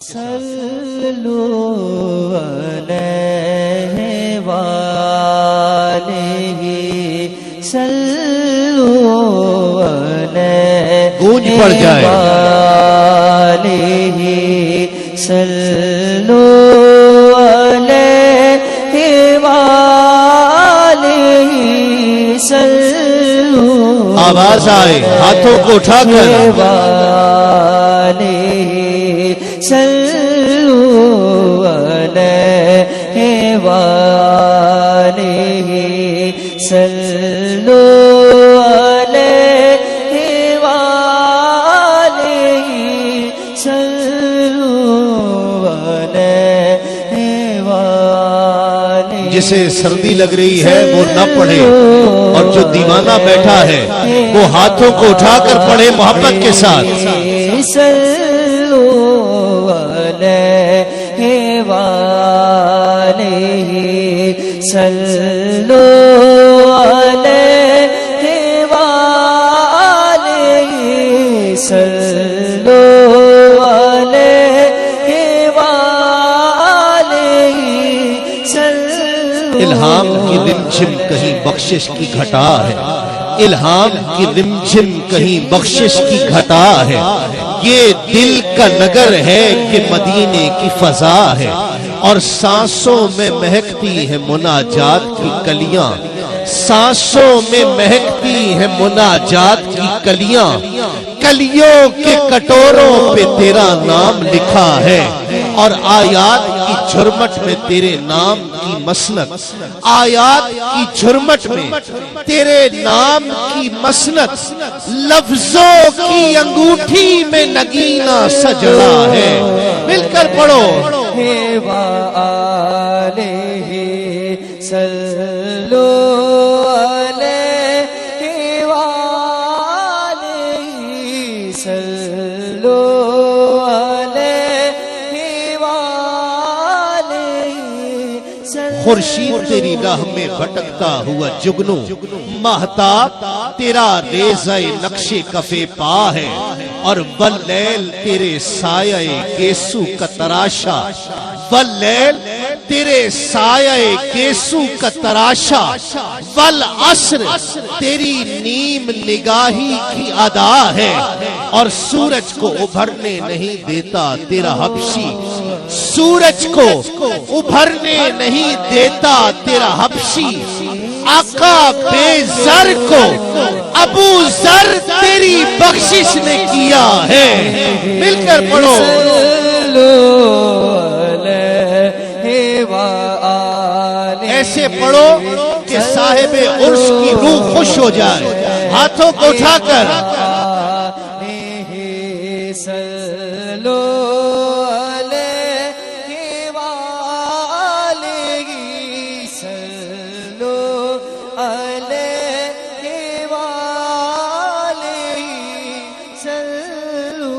صلو علیہ وآلہ صلو علیہ گونج پڑ جائے وآلہ صلو علیہ وآلہ صلو آواز آئے ہاتھوں کو اٹھا کر صلو علیہ وآلہ صلو علیہ وآلہ صلو علیہ وآلہ. جسے سردی لگ رہی ہے وہ نہ پڑھے، اور جو دیوانہ بیٹھا ہے وہ ہاتھوں کو اٹھا کر پڑھے محبت کے ساتھ. صلو علیہ وآلہ صلو علیہ وآلہ صلو علیہ وآلہ صلو. الہام کی رمجھم کہیں بخشش کی گھٹا ہے، الہام کی رمجھم کہیں بخشش کی گھٹا ہے. یہ دل کا نگر ہے کہ مدینے کی فضا ہے، اور سانسوں میں مہکتی ہے مناجات کی کلیاں، سانسوں میں مہکتی ہے مناجات کی کلیاں. کلیوں کے کٹوروں پہ تیرا نام لکھا ہے، اور آیات کی جھرمٹ میں تیرے نام کی مسند، آیات کی جھرمٹ میں تیرے نام کی مسند. لفظوں کی انگوٹھی میں نگینہ سجڑا ہے. مل کر پڑھو. وآلہ صلو علیہ وآلہ صلو علیہ وآلہ صلو. خورشید تیری راہ میں بھٹکتا ہوا جگنو، مہتاب تیرا ریزہ نقش کفے پا ہے، اور واللیل تیرے سایہ گیسو کا تراشا، واللیل تیرے سایہ گیسو کا تراشا. والعصر تیری نیم نگاہی کی ادا ہے، اور سورج کو ابھرنے نہیں دیتا تیرا حبشی، سورج کو ابھرنے نہیں دیتا تیرا حبشی. آقا بے زر کو ابو ذر تیری بخشش نے کیا ہے. مل کر پڑھو. ایسے پڑھو کہ صاحب عرش کی روح خوش ہو جائے. ہاتھوں کو اٹھا کر صلو علیہ وآلہ صلو علیہ وآلہ صلو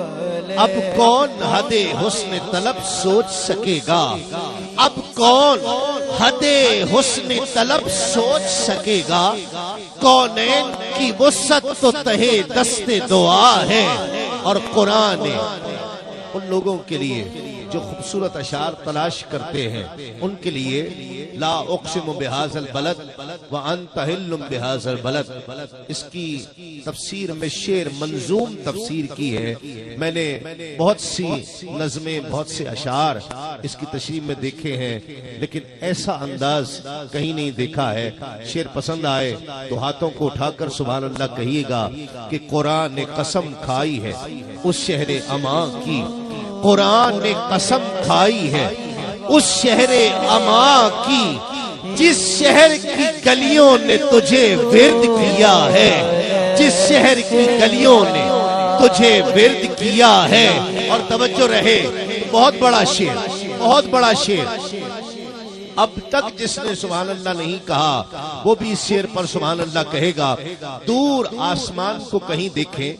علیہ. اب کون حد حسن طلب سوچ سکے گا، اب کون حد حسن طلب سوچ سکے گا. کونین کی وسعت تو تہے دست دعا ہے، اور قرآن ان لوگوں کے لیے جو خوبصورت اشعار تلاش کرتے ہیں، ان کے لیے لا اقسم بہذا البلد وانت حل بہذا البلد، اس کی تفسیر میں شعر منظوم تفسیر کی ہے. میں نے بہت سی نظمیں، بہت سے اشعار اس کی تشریح میں دیکھے ہیں، لیکن ایسا انداز کہیں نہیں دیکھا ہے. شعر پسند آئے تو ہاتھوں کو اٹھا کر سبحان اللہ کہیے گا کہ قرآن نے قسم کھائی ہے اس شہر امان کی، قرآن نے قسم کھائی ہے اس شہر امان کی، جس شہر کی گلیوں نے تجھے ورد کیا ہے، جس شہر کی گلیوں نے تجھے ورد کیا ہے. اور توجہ رہے، بہت بڑا شعر، بہت بڑا شعر. اب تک جس نے سبحان اللہ نہیں کہا وہ بھی اس شعر پر سبحان اللہ کہے گا. دور آسمان کو کہیں دیکھیں،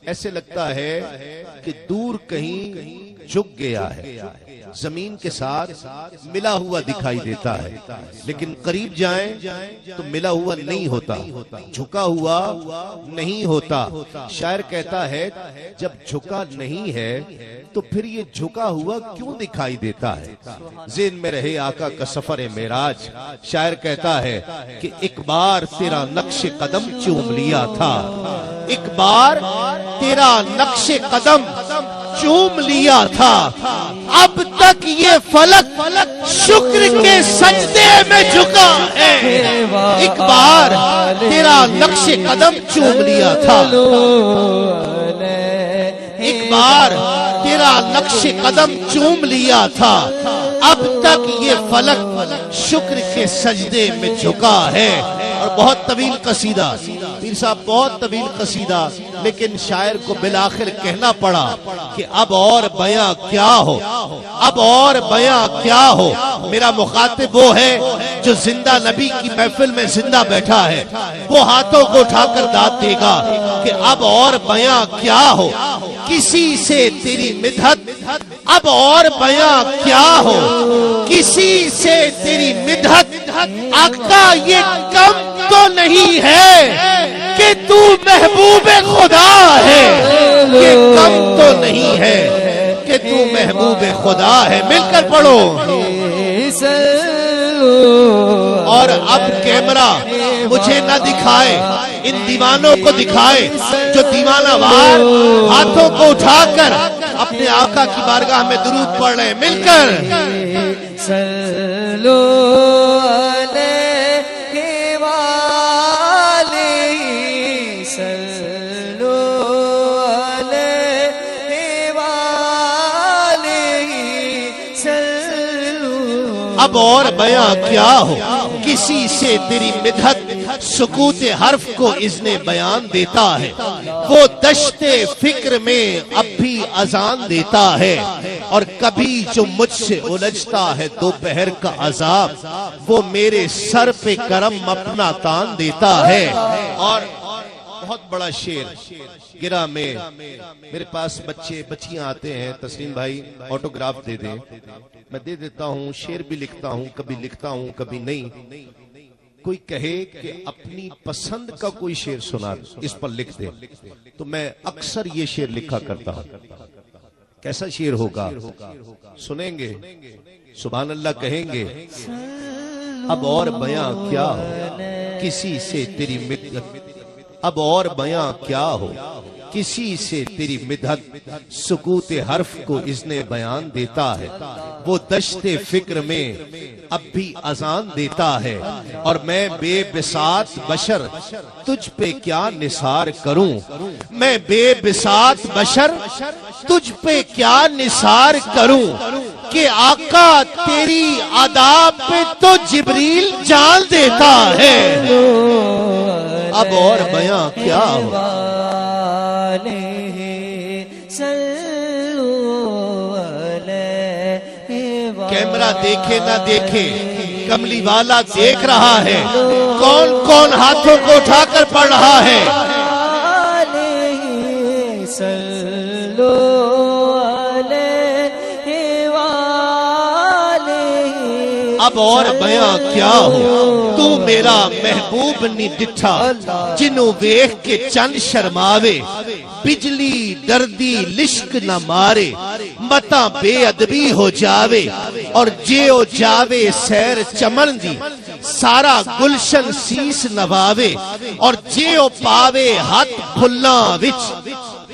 ایسے لگتا ہے کہ دور کہیں جھک گیا ہے، زمین کے ساتھ ملا ہوا دکھائی دیتا ہے، لیکن قریب جائیں تو ملا ہوا نہیں ہوتا، جھکا ہوا نہیں ہوتا۔ شاعر کہتا ہے جب جھکا نہیں ہے تو پھر یہ جھکا ہوا کیوں دکھائی دیتا ہے؟ ذہن میں رہے آقا کا سفر معراج۔ شاعر کہتا ہے کہ ایک بار تیرا نقش قدم چوم لیا تھا، ایک بار تیرا نقش قدم چوم لیا تھا، اب تک یہ فلک شکر کے سجدے میں جھکا ہے۔ ایک بار تیرا نقش قدم چوم لیا تھا، ایک بار تیرا نقش قدم چوم لیا تھا، اب تک یہ فلک شکر کے سجدے میں جھکا ہے۔ اور بہت طویل قصیدہ، پیر صاحب بہت طویل قصیدہ، لیکن شاعر کو بالآخر کہنا پڑا کہ اب اور بیاں کیا ہو، اب اور بیاں کیا ہو۔ میرا مخاطب وہ ہے جو زندہ نبی کی محفل میں زندہ بیٹھا ہے، وہ ہاتھوں کو اٹھا کر داد دے گا کہ اب اور بیاں کیا ہو، کسی سے تیری مدحت اب اور بیاں کیا ہو، کسی سے تیری مدحت۔ آقا یہ کم تو نہیں ہے کہ تو محبوب خدا ہے، یہ کم تو نہیں ہے کہ تو محبوب خدا ہے۔ مل کر پڑھو۔ اور اب کیمرہ مجھے نہ دکھائے، ان دیوانوں کو دکھائے جو دیوانہ وار ہاتھوں کو اٹھا کر اپنے آقا کی بارگاہ میں درود پڑھ رہے ہیں۔ مل کر صلو علیہ وآلہ، صلو علیہ وآلہ، صلو۔ اب اور بیاں کیا ہو، کسی سے تیری مدحت سکوت حرف کو اذن بیان دیتا ہے، وہ دشت فکر میں اب بھی اذان دیتا ہے، اور کبھی جو مجھ سے الجھتا ہے دوپہر کا عذاب، وہ میرے سر پہ کرم اپنا تان دیتا ہے۔ اور بہت بڑا شعر گرا میں، میرے پاس بچے بچیاں آتے ہیں، تسلیم بھائی آٹوگراف دے دیں، میں دے دیتا ہوں، شعر بھی لکھتا ہوں، کبھی لکھتا ہوں کبھی نہیں۔ کوئی کہے کہ اپنی پسند کا کوئی شعر سنا اس پر لکھ دے، تو میں اکثر یہ شعر لکھا کرتا ہوں۔ کیسا شعر ہوگا سنیں گے، سبحان اللہ کہیں گے۔ اب اور بیاں کیا ہو، کسی سے تیری مدحت، اب اور بیاں کیا ہو، کسی سے تیری مدحت سکوت حرف کو اذن بیان دیتا ہے، وہ دشت فکر میں اب بھی اذان دیتا ہے، اور میں بے بساط بشر تجھ پہ کیا نثار کروں، میں بے بساط بشر تجھ پہ کیا نثار کروں، کہ آقا تیری ادا پہ تو جبریل جان دیتا ہے۔ اب اور بیاں کیا ہو، کیمرہ دیکھے نہ دیکھے کملی والا دیکھ رہا ہے، کون کون ہاتھوں کو اٹھا کر پڑھ رہا ہے۔ اب اور بیاں کیا ہو، تو میرا محبوب نی ڈٹھا، جنوں ویکھ کے چند شرماوے، بجلی ڈردی لشک نہ مارے، متا بے ادبی ہو جاوے، اور جیو جاوے سیر چمن دی، سارا گلشن سیس نواوے، اور جیو پاوے ہاتھ پھلاں وچ،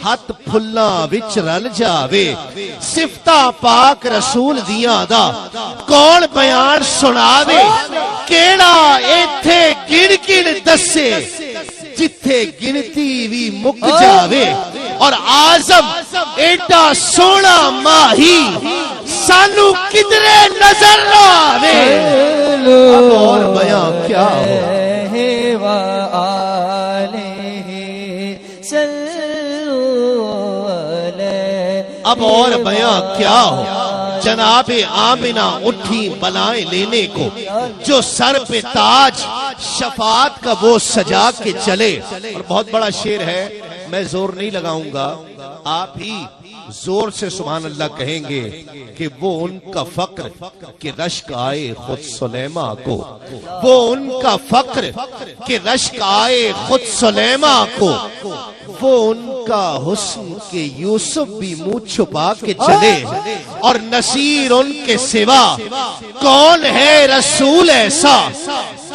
ہاتھ پھلاں وچ رل جاوے، صفتہ پاک رسول دیاں دا کون بیان سناوے، کیڑا ایتھے گن گن دسے جتھے گنتی بھی مک جاوے، اور آزم ایڈا سونا ماہی سانو کدرے نظر نہ آوے۔ اب اور بیاں کیا ہو، اب اور بیاں کیا ہو، جناب آمنہ اٹھی بلائیں لینے کو، جو سر پہ تاج شفاعت کا وہ سجا کے چلے۔ اور بہت بڑا شعر ہے، میں زور نہیں لگاؤں گا، آپ ہی زور سے سبحان اللہ کہیں گے کہ وہ ان کا فقر کہ رشک آئے خود سلیما کو، وہ ان کا فقر کہ رشک آئے خود سلیما کو، وہ ان کا حسن کہ یوسف بھی منہ چھپا کے چلے، اور نصیر ان کے سوا کون ہے رسول ایسا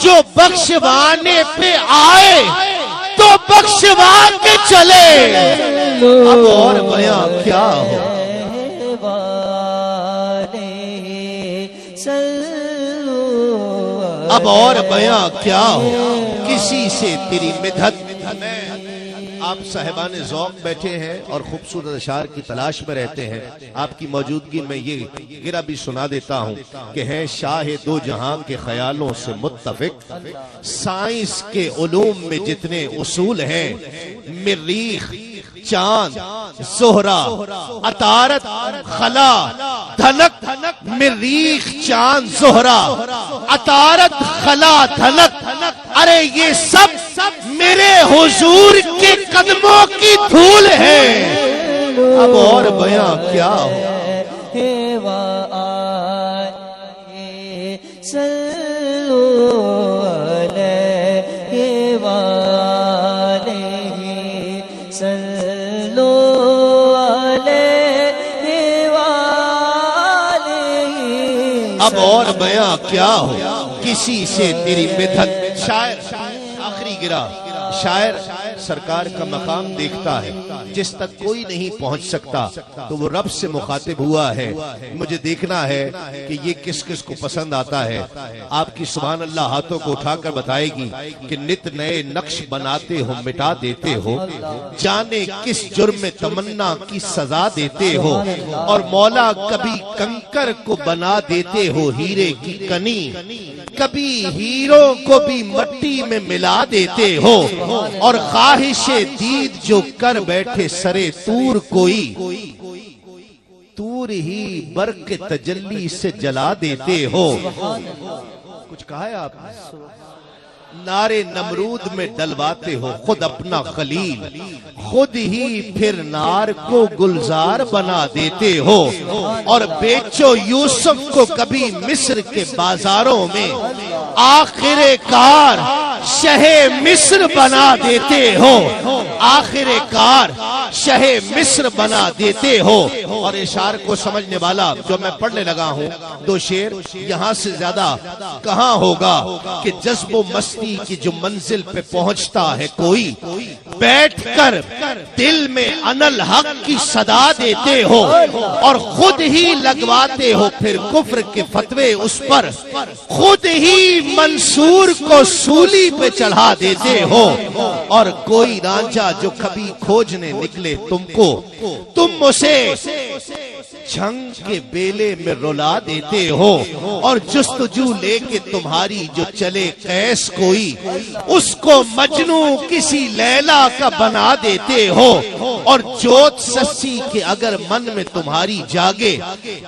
جو بخشوانے پہ آئے تو بخشوا کے چلے۔ اب اور بیاں کیا ہو، اب اور بیاں کیا ہو، کسی سے تیری مدحت۔ آپ صاحبان ذوق بیٹھے ہیں اور خوبصورت اشعار کی تلاش میں رہتے ہیں، آپ کی موجودگی میں یہ گرہ بھی سنا دیتا ہوں کہ ہیں شاہ دو جہاں کے خیالوں سے متفق، سائنس کے علوم میں جتنے اصول ہیں، مریخ، چاند، زہرہ، عطارد، خلا، دھنک، مریخ، چاند، زہرہ، عطارد، خلا، دھنک، ارے یہ سب میرے حضور کے قدموں کی دھول ہے۔ اب اور بیاں کیا ہو، اب اور بیاں کیا ہو، کسی سے تیری مدحت۔ شاعر آخری گرا، شاعر سرکار کا مقام دیکھتا ہے، جس تک کوئی نہیں پہنچ سکتا تو وہ رب سے مخاطب ہوا ہے، مجھے دیکھنا ہے کہ یہ کس کس کو پسند آتا ہے۔ آپ کی سبحان اللہ ہاتھوں کو اٹھا کر بتائے گی کہ نت نئے نقش بناتے ہو، مٹا دیتے ہو، جانے کس جرم میں تمنا کی سزا دیتے ہو، اور مولا کبھی کنکر کو بنا دیتے ہو ہیرے کی کنی، کبھی ہیرو کو بھی مٹی میں ملا دیتے ہو، اور خواہش دید جو کر بیٹھے سرے تور کوئی، تور ہی برق تجلی سے جلا دیتے ہو۔ کچھ کہا ہے آپ نے؟ نارے نمرود میں ڈلواتے ہو خود اپنا خلیل، خود ہی پھر نار کو گلزار بنا دیتے ہو، اور بیچو یوسف کو کبھی مصر کے بازاروں میں، آخر کار شہ مصر بنا دیتے ہو، آخر کار شہ مصر بنا دیتے ہو۔ اور اشعار کو سمجھنے والا جو میں پڑھنے لگا ہوں، دو شعر یہاں سے زیادہ کہاں ہوگا کہ جذب و مستی کی جو منزل پہ پہنچتا ہے کوئی، بیٹھ کر دل میں انل حق کی صدا دیتے ہو، اور خود ہی لگواتے ہو پھر کفر کے فتوے اس پر، خود ہی منصور کو سولی پہ چڑھا دیتے ہو، اور کوئی رانجھا جو کبھی کھوجنے نکلے تم کو، تم اسے جھنگ کے بیلے میں رلا دیتے ہو، اور جستجو لے کے تمہاری جو چلے قیس کوئی، اس کو مجنو کسی لیلا کا بنا دیتے ہو، اور جوت سسی کے اگر من میں تمہاری جاگے،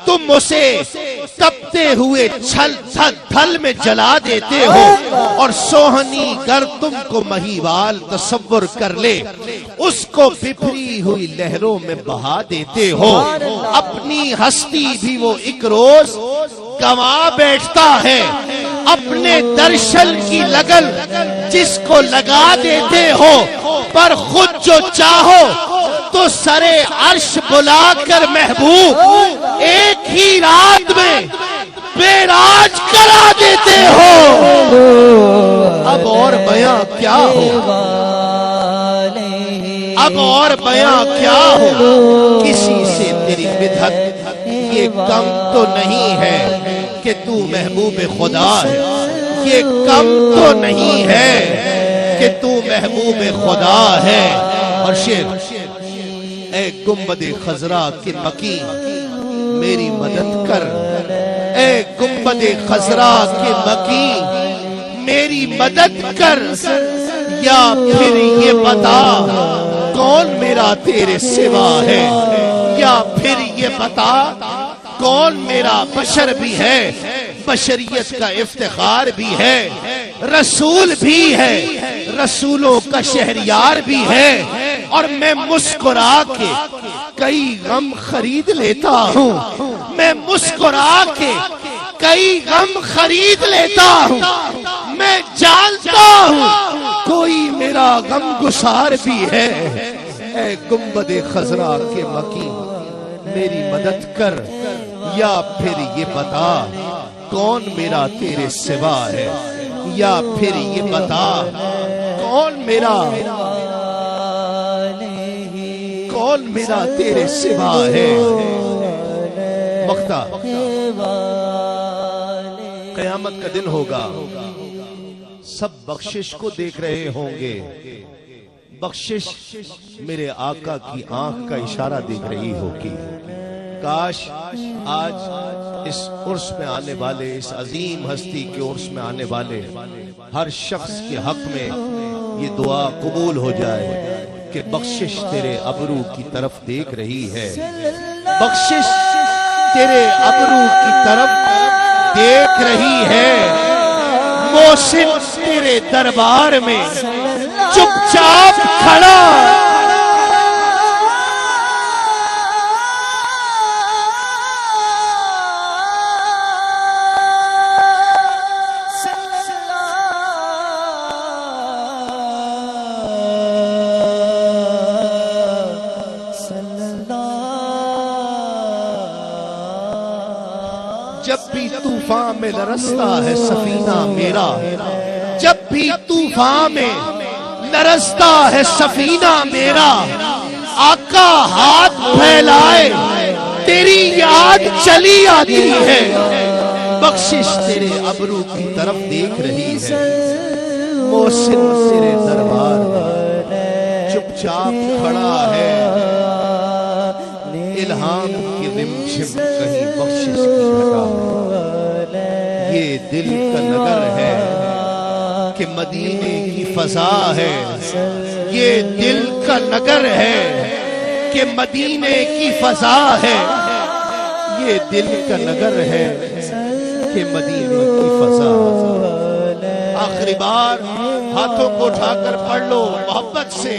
تم اسے تپتے ہوئے چھل تھل میں جلا دیتے ہو، اور سوہنی گر تم کو مہیوال تصور کر لے، اس کو بپھری ہوئی لہروں میں بہا دیتے ہو، اپنی ہستی بھی وہ ایک روز گوا بیٹھتا ہے، اپنے درشن کی لگن جس کو لگا دیتے ہو، پر خود جو چاہو تو سرے عرش بلا کر محبوب ایک ہی رات میں بیراج کرا دیتے ہو۔ اب اور بیاں کیا ہو، اب اور بیاں کیا ہو، کسی سے تیری مدحت یہ کم تو نہیں ہے کہ تو محبوب خدا ہے، یہ کم تو نہیں ہے کہ تو محبوب خدا ہے۔ اور شعر، اے گنبد خضرا کے مکی میری مدد کر، اے گنبد خضرا کے مکی میری مدد کر، یا پھر یہ بتا کون میرا تیرے سوا ہے، یا پھر یہ بتا کون میرا بشر بھی ہے، بشریت کا افتخار بھی ہے، رسول بھی ہے، رسولوں کا شہریار بھی ہے، اور میں مسکرا کے کئی غم خرید لیتا ہوں، میں مسکرا کے کئی غم خرید لیتا ہوں، میں جانتا ہوں کوئی میرا غم گسار بھی ہے۔ اے گنبد خضرا کے مکین میری مدد کر، یا پھر یہ بتا کون میرا تیرے سوا ہے، یا پھر یہ بتا کون میرا تیرے سوا ہے۔ وقتہ قیامت کا دن ہوگا، سب بخشش کو دیکھ رہے ہوں گے، بخشش میرے آقا کی آنکھ کا اشارہ دیکھ رہی ہوگی۔ کاش آج اس عرس میں آنے والے، اس عظیم ہستی کے عرس میں آنے والے ہر شخص کے حق میں یہ دعا قبول ہو جائے کہ بخشش تیرے ابرو کی طرف دیکھ رہی ہے، بخشش تیرے ابرو کی طرف دیکھ رہی ہے۔ محسن تیرے دربار میں چپ چاپ کھڑا، جب بھی طوفان میں لرزتا ہے سفینہ میرا، جب بھی طوفان میں لرزتا ہے سفینہ میرا، آقا ہاتھ پھیلائے تیری یاد چلی آتی ہے، بخشش تیرے ابرو کی طرف دیکھ رہی ہے۔ محسن تیرے دربار چپ چاپ کھڑا ہے، الہام کی رمجھم کہیں بخشش کی گھٹا، یہ دل کا نگر ہے کہ مدینے کی فضا ہے، یہ دل کا نگر ہے کہ مدینے کی فضا ہے، یہ دل کا نگر ہے کہ مدینے کی فضا ہے۔ آخری بار ہاتھوں کو اٹھا کر پڑھ لو محبت سے۔